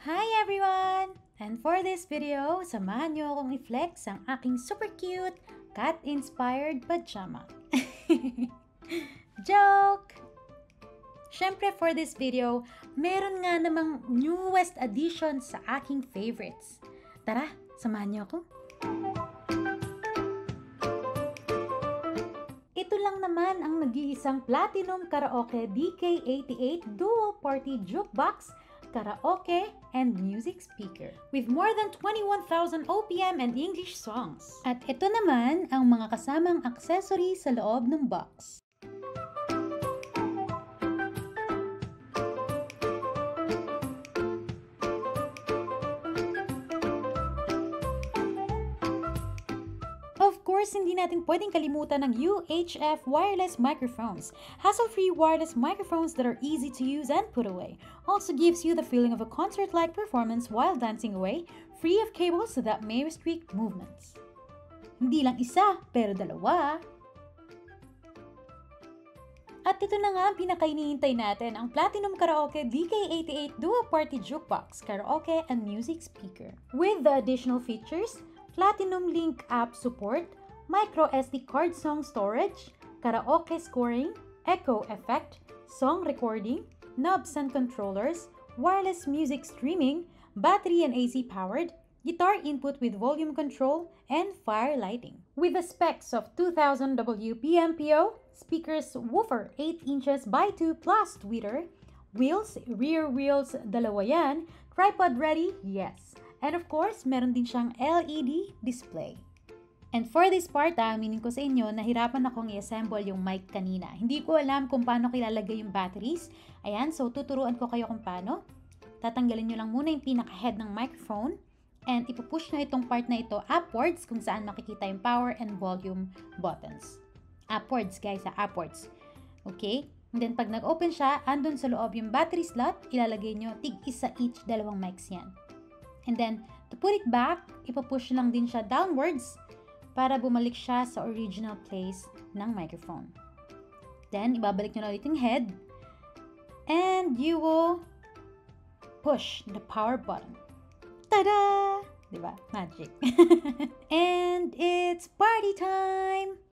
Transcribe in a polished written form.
Hi everyone! And for this video, samahan niyo akong i-flex ang aking super cute, cat-inspired pajama. Joke! Syempre for this video, meron nga namang newest addition sa aking favorites. Tara, samahan niyo ako. Ito lang naman ang nag-iisang Platinum Karaoke DK88 Duo Party Jukebox, Karaoke, and Music Speaker with more than 21,000 OPM and English songs. At ito naman ang mga kasamang accessories sa loob ng box. Of course, hindi natin pwedeng kalimutan ng UHF wireless microphones. Hassle-free wireless microphones that are easy to use and put away. Also gives you the feeling of a concert-like performance while dancing away, free of cables that may restrict movements. Hindi lang isa, pero dalawa. At ito na nga ang pinakainihintay natin, ang Platinum Karaoke DK88 Duo Party Jukebox, Karaoke, and Music Speaker. With the additional features, Platinum Link app support, micro SD card song storage, karaoke scoring, echo effect, song recording, knobs and controllers, wireless music streaming, battery and AC powered, guitar input with volume control, and fire lighting. With the specs of 2000 WPMPO, speakers woofer 8 inches by 2 plus tweeter, wheels, rear wheels, dalawa yan, tripod ready, yes. And of course, meron din siyang LED display. And for this part, aminin ko sa inyo, nahirapan akong i-assemble yung mic kanina. Hindi ko alam kung paano ilalagay yung batteries. Ayan, so tuturuan ko kayo kung paano. Tatanggalin nyo lang muna yung pinaka-head ng microphone. And ipupush nyo itong part na ito upwards kung saan makikita yung power and volume buttons. Upwards guys, upwards. Okay? And then pag nag-open siya, andun sa loob yung battery slot, ilalagay nyo tig-isa each, dalawang mics yan. And then, to put it back, ipapush lang din siya downwards para bumalik siya sa original place ng microphone. Then, ibabalik nyo na ulit yung head. And you will push the power button. Tada! Diba? Magic. And it's party time!